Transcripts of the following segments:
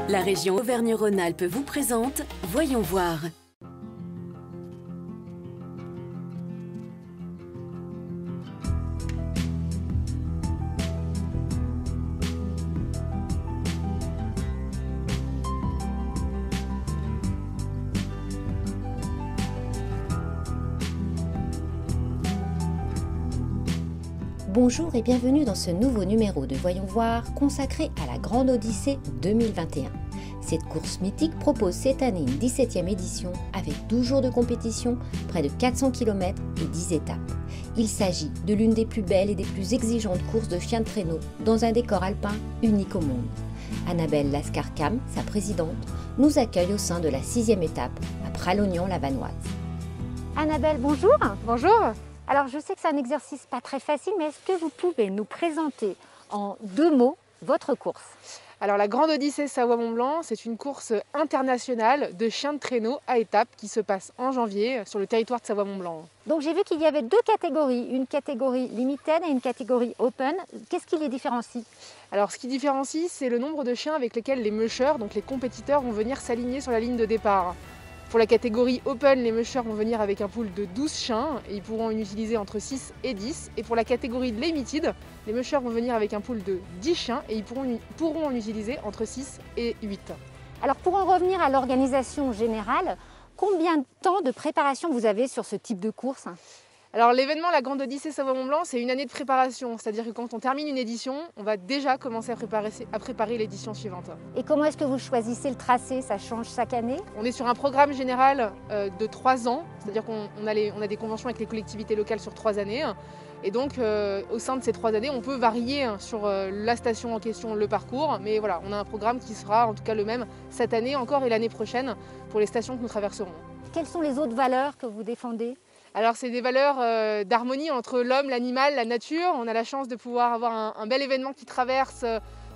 La région Auvergne-Rhône-Alpes vous présente Voyons voir. Bonjour et bienvenue dans ce nouveau numéro de Voyons voir consacré à la Grande Odyssée 2021. Cette course mythique propose cette année une 17e édition avec 12 jours de compétition, près de 400 km et 10 étapes. Il s'agit de l'une des plus belles et des plus exigeantes courses de chiens de traîneau dans un décor alpin unique au monde. Annabelle Lascar-Cam, sa présidente, nous accueille au sein de la 6e étape à Pralognan-la-Vanoise. Annabelle, bonjour. Bonjour. Alors je sais que c'est un exercice pas très facile, mais est-ce que vous pouvez nous présenter en 2 mots votre course? Alors la Grande Odyssée Savoie-Mont-Blanc, c'est une course internationale de chiens de traîneau à étapes qui se passe en janvier sur le territoire de Savoie-Mont-Blanc. Donc j'ai vu qu'il y avait 2 catégories, une catégorie limited et une catégorie open. Qu'est-ce qui les différencie? Alors ce qui différencie, c'est le nombre de chiens avec lesquels les mushers, donc les compétiteurs, vont venir s'aligner sur la ligne de départ. Pour la catégorie Open, les mushers vont venir avec un pool de 12 chiens et ils pourront en utiliser entre 6 et 10. Et pour la catégorie Limited, les mushers vont venir avec un pool de 10 chiens et ils pourront en utiliser entre 6 et 8. Alors pour en revenir à l'organisation générale, combien de temps de préparation vous avez sur ce type de course? Alors l'événement La Grande Odyssée Savoie-Mont-Blanc, c'est une année de préparation. C'est-à-dire que quand on termine une édition, on va déjà commencer à préparer l'édition suivante. Et comment est-ce que vous choisissez le tracé? Ça change chaque année? On est sur un programme général de 3 ans. C'est-à-dire qu'on a des conventions avec les collectivités locales sur 3 années. Et donc au sein de ces 3 années, on peut varier sur la station en question, le parcours. Mais voilà, on a un programme qui sera en tout cas le même cette année encore et l'année prochaine pour les stations que nous traverserons. Quelles sont les autres valeurs que vous défendez? Alors c'est des valeurs d'harmonie entre l'homme, l'animal, la nature. On a la chance de pouvoir avoir un bel événement qui traverse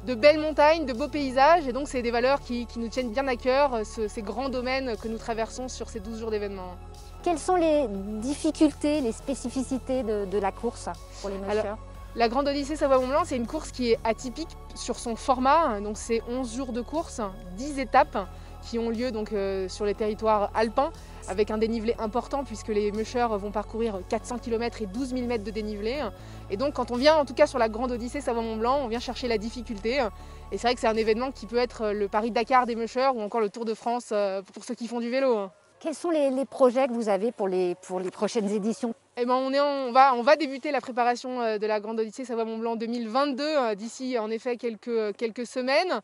de belles montagnes, de beaux paysages. Et donc c'est des valeurs qui nous tiennent bien à cœur, ces grands domaines que nous traversons sur ces 12 jours d'événement. Quelles sont les difficultés, les spécificités de la course pour les mushers? La Grande Odyssée Savoie-Mont-Blanc, c'est une course qui est atypique sur son format. Donc c'est 11 jours de course, 10 étapes qui ont lieu donc, sur les territoires alpins avec un dénivelé important puisque les mushers vont parcourir 400 km et 12 000 mètres de dénivelé. Et donc quand on vient en tout cas sur la Grande Odyssée Savoie-Mont-Blanc, on vient chercher la difficulté. Et c'est vrai que c'est un événement qui peut être le Paris-Dakar des mushers ou encore le Tour de France pour ceux qui font du vélo. Quels sont les projets que vous avez pour les prochaines éditions? Eh ben on va débuter la préparation de la Grande Odyssée Savoie-Mont-Blanc 2022 d'ici en effet quelques semaines.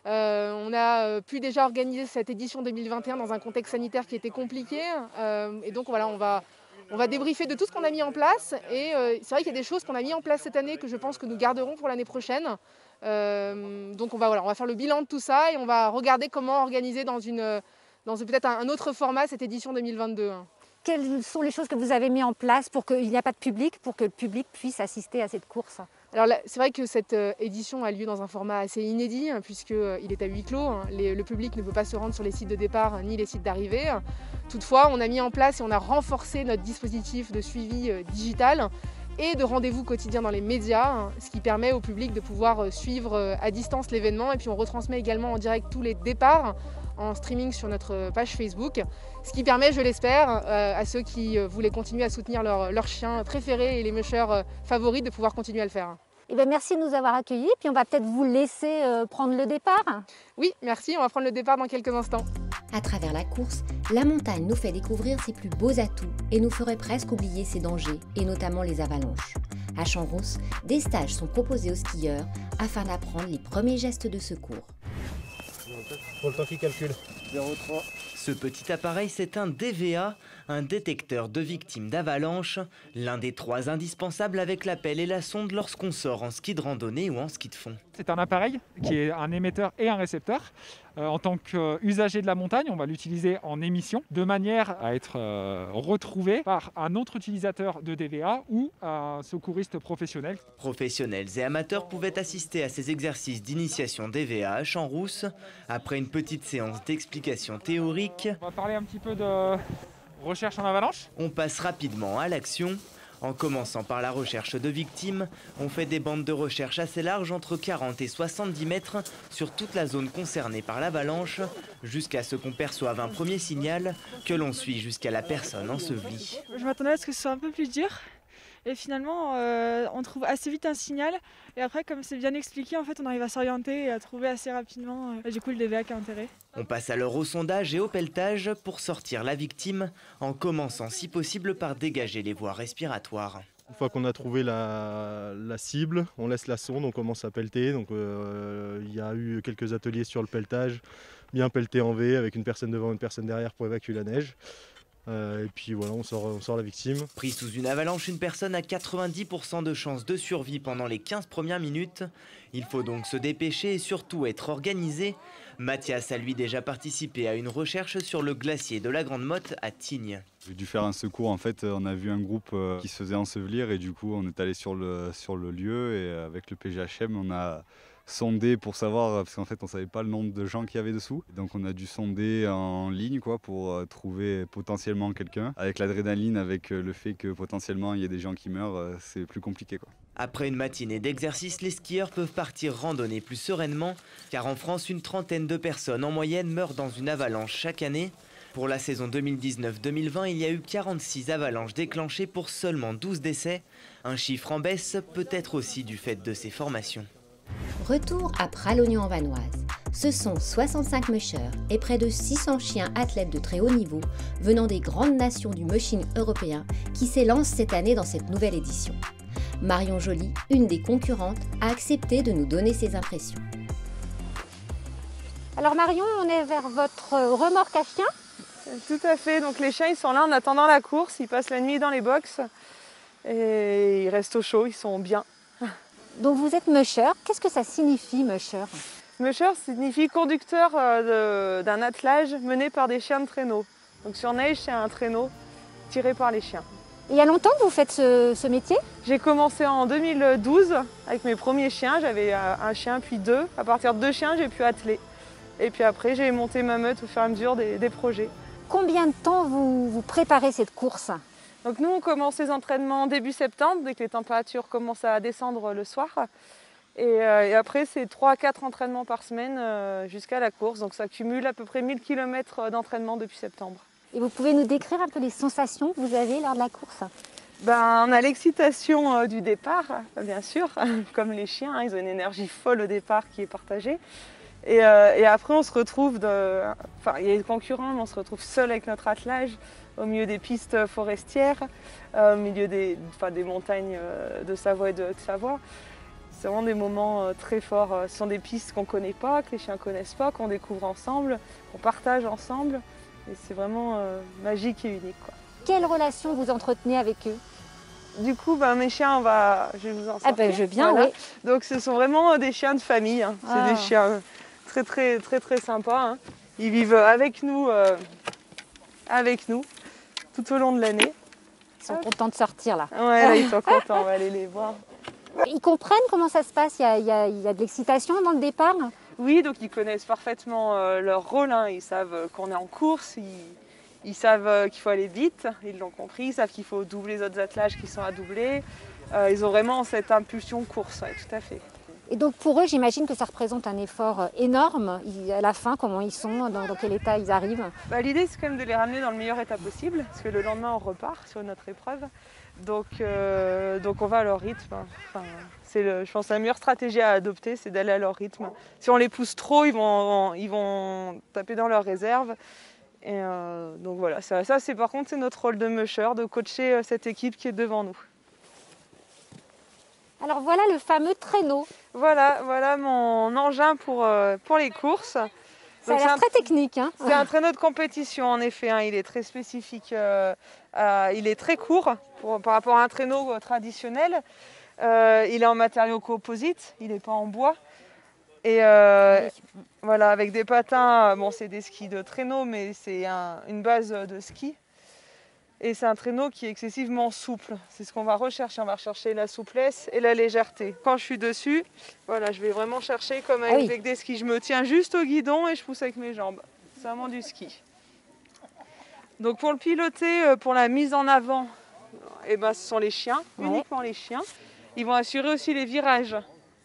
On a pu déjà organiser cette édition 2021 dans un contexte sanitaire qui était compliqué. Et donc voilà, on va débriefer de tout ce qu'on a mis en place. Et c'est vrai qu'il y a des choses qu'on a mis en place cette année que je pense que nous garderons pour l'année prochaine. Donc on va faire le bilan de tout ça et on va regarder comment organiser dans peut-être un autre format cette édition 2022. Quelles sont les choses que vous avez mis en place pour qu'il n'y ait pas de public, pour que le public puisse assister à cette course? Alors c'est vrai que cette édition a lieu dans un format assez inédit puisqu'il est à huis clos. Le public ne peut pas se rendre sur les sites de départ ni les sites d'arrivée. Toutefois, on a mis en place et on a renforcé notre dispositif de suivi digital et de rendez-vous quotidien dans les médias, ce qui permet au public de pouvoir suivre à distance l'événement. Et puis on retransmet également en direct tous les départs en streaming sur notre page Facebook, ce qui permet, je l'espère, à ceux qui voulaient continuer à soutenir leurs chiens préférés et les mushers favoris de pouvoir continuer à le faire. Eh bien, merci de nous avoir accueillis, puis on va peut-être vous laisser prendre le départ. Oui, merci, on va prendre le départ dans quelques instants. À travers la course, la montagne nous fait découvrir ses plus beaux atouts et nous ferait presque oublier ses dangers, et notamment les avalanches. À Champs-Rousses, des stages sont proposés aux skieurs afin d'apprendre les premiers gestes de secours. Pour le temps qui calcule. 0,3. Ce petit appareil, c'est un DVA, un détecteur de victimes d'avalanche, l'un des 3 indispensables avec la pelle et la sonde lorsqu'on sort en ski de randonnée ou en ski de fond. C'est un appareil qui est un émetteur et un récepteur. En tant qu'usager de la montagne, on va l'utiliser en émission de manière à être retrouvé par un autre utilisateur de DVA ou un secouriste professionnel. Professionnels et amateurs pouvaient assister à ces exercices d'initiation DVA à Champs-Rousses après une petite séance d'explication théorique. On va parler un petit peu de recherche en avalanche. On passe rapidement à l'action. En commençant par la recherche de victimes, on fait des bandes de recherche assez larges entre 40 et 70 mètres sur toute la zone concernée par l'avalanche, jusqu'à ce qu'on perçoive un premier signal que l'on suit jusqu'à la personne ensevelie. Je m'attendais à ce que ce soit un peu plus dur. Et finalement, on trouve assez vite un signal. Et après, comme c'est bien expliqué, en fait, on arrive à s'orienter et à trouver assez rapidement du coup le DVA qui a intérêt. On passe alors au sondage et au pelletage pour sortir la victime, en commençant si possible par dégager les voies respiratoires. Une fois qu'on a trouvé la cible, on laisse la sonde, on commence à pelleter. Donc il y a eu quelques ateliers sur le pelletage, bien pelleté en V avec une personne devant, une personne derrière pour évacuer la neige. Et puis voilà, on sort la victime. Pris sous une avalanche, une personne a 90% de chances de survie pendant les 15 premières minutes. Il faut donc se dépêcher et surtout être organisé. Mathias a lui déjà participé à une recherche sur le glacier de la Grande Motte à Tignes. J'ai dû faire un secours, en fait, on a vu un groupe qui se faisait ensevelir et du coup on est allé sur le lieu et avec le PGHM on a sondé pour savoir, parce qu'en fait on ne savait pas le nombre de gens qu'il y avait dessous. Donc on a dû sonder en ligne pour trouver potentiellement quelqu'un. Avec l'adrénaline, avec le fait que potentiellement il y ait des gens qui meurent, c'est plus compliqué, quoi. Après une matinée d'exercice, les skieurs peuvent partir randonner plus sereinement, car en France, une trentaine de personnes en moyenne meurent dans une avalanche chaque année. Pour la saison 2019-2020, il y a eu 46 avalanches déclenchées pour seulement 12 décès. Un chiffre en baisse, peut-être aussi du fait de ces formations. Retour à Pralognan-en-Vanoise. Ce sont 65 mushers et près de 600 chiens athlètes de très haut niveau venant des grandes nations du mushing européen qui s'élancent cette année dans cette nouvelle édition. Marion Joly, une des concurrentes, a accepté de nous donner ses impressions. Alors Marion, on est vers votre remorque à chiens. Tout à fait, donc les chiens ils sont là en attendant la course, ils passent la nuit dans les box et ils restent au chaud, ils sont bien. Donc vous êtes musher, qu'est-ce que ça signifie musher? Musher signifie conducteur d'un attelage mené par des chiens de traîneau. Donc sur neige c'est un traîneau tiré par les chiens. Il y a longtemps que vous faites ce métier? J'ai commencé en 2012 avec mes premiers chiens, j'avais un chien puis deux. À partir de 2 chiens j'ai pu atteler. Et puis après j'ai monté ma meute au fur et à mesure des projets. Combien de temps vous préparez cette course? Donc nous on commence les entraînements début septembre, dès que les températures commencent à descendre le soir. Et après c'est 3-4 entraînements par semaine jusqu'à la course. Donc ça cumule à peu près 1000 km d'entraînement depuis septembre. Et vous pouvez nous décrire un peu les sensations que vous avez lors de la course? On a l'excitation du départ, bien sûr, comme les chiens, hein, ils ont une énergie folle au départ qui est partagée. Et après on se retrouve, il y a des concurrents, mais on se retrouve seul avec notre attelage au milieu des pistes forestières, au milieu des montagnes de Savoie et de Haute-Savoie. C'est vraiment des moments très forts. Ce sont des pistes qu'on ne connaît pas, que les chiens ne connaissent pas, qu'on découvre ensemble, qu'on partage ensemble. Et c'est vraiment magique et unique, quoi. Quelle relation vous entretenez avec eux? Du coup, mes chiens, je vais vous en sortir. Ah ben, je veux bien, voilà. Oui. Donc ce sont vraiment des chiens de famille. Hein. C'est des chiens très très très très sympas. Hein. Ils vivent avec nous tout au long de l'année. Ils sont contents de sortir là. Ouais, là, ils sont contents, on va aller les voir. Ils comprennent comment ça se passe? Il y a de l'excitation dans le départ? Oui, donc ils connaissent parfaitement leur rôle. Hein. Ils savent qu'on est en course, ils savent qu'il faut aller vite, ils l'ont compris. Ils savent qu'il faut doubler les autres attelages qui sont à doubler. Ils ont vraiment cette impulsion course, ouais, tout à fait. Et donc pour eux, j'imagine que ça représente un effort énorme. À la fin, comment ils sont, dans quel état ils arrivent? L'idée, c'est quand même de les ramener dans le meilleur état possible, parce que le lendemain, on repart sur notre épreuve. Donc on va à leur rythme. Je pense que la meilleure stratégie à adopter, c'est d'aller à leur rythme. Si on les pousse trop, ils vont taper dans leurs réserves. Et donc voilà, ça c'est par contre c'est notre rôle de musher, de coacher cette équipe qui est devant nous. Alors voilà le fameux traîneau. Voilà mon engin pour les courses. Ça a l'air très technique. Hein. C'est un traîneau de compétition en effet, hein. Il est très spécifique, il est très court par rapport à un traîneau traditionnel. Il est en matériaux composites, il n'est pas en bois. Et voilà, avec des patins, c'est des skis de traîneau, mais c'est une base de ski. Et c'est un traîneau qui est excessivement souple. C'est ce qu'on va rechercher. On va rechercher la souplesse et la légèreté. Quand je suis dessus, voilà, je vais vraiment chercher comme avec des skis. Je me tiens juste au guidon et je pousse avec mes jambes. C'est vraiment du ski. Donc pour le piloter, pour la mise en avant eh ben, ce sont les chiens, uniquement les chiens. Ils vont assurer aussi les virages.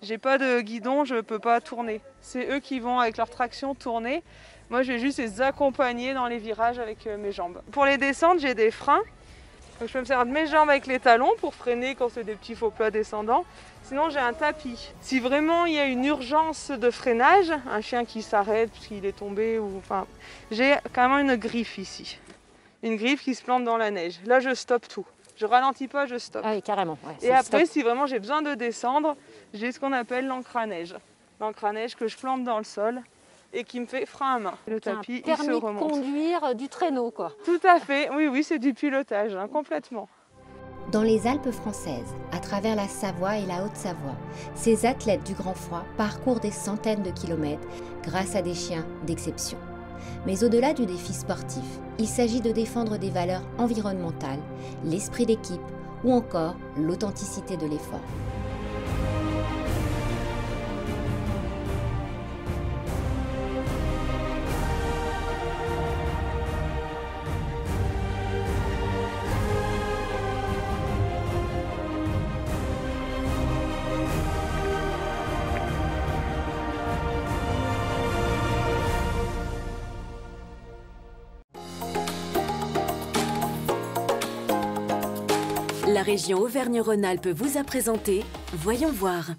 J'ai pas de guidon, je peux pas tourner. C'est eux qui vont avec leur traction tourner. Moi, je vais juste les accompagner dans les virages avec mes jambes. Pour les descentes, j'ai des freins. Donc, je peux me servir de mes jambes avec les talons pour freiner quand c'est des petits faux plats descendants. Sinon, j'ai un tapis. Si vraiment il y a une urgence de freinage, un chien qui s'arrête parce qu'il est tombé, j'ai quand même une griffe ici. Une griffe qui se plante dans la neige. Là, je stoppe tout. Je ralentis pas, je stoppe. Ah oui, carrément. Ouais, et après, si vraiment j'ai besoin de descendre, j'ai ce qu'on appelle l'encre à neige. L'encre à neige que je plante dans le sol et qui me fait frein à main. Le tapis, il se remonte. Permis de conduire du traîneau, quoi. Tout à fait. Oui, c'est du pilotage, complètement. Dans les Alpes françaises, à travers la Savoie et la Haute-Savoie, ces athlètes du grand froid parcourent des centaines de kilomètres grâce à des chiens d'exception. Mais au-delà du défi sportif, il s'agit de défendre des valeurs environnementales, l'esprit d'équipe ou encore l'authenticité de l'effort. La région Auvergne-Rhône-Alpes vous a présenté Voyons voir.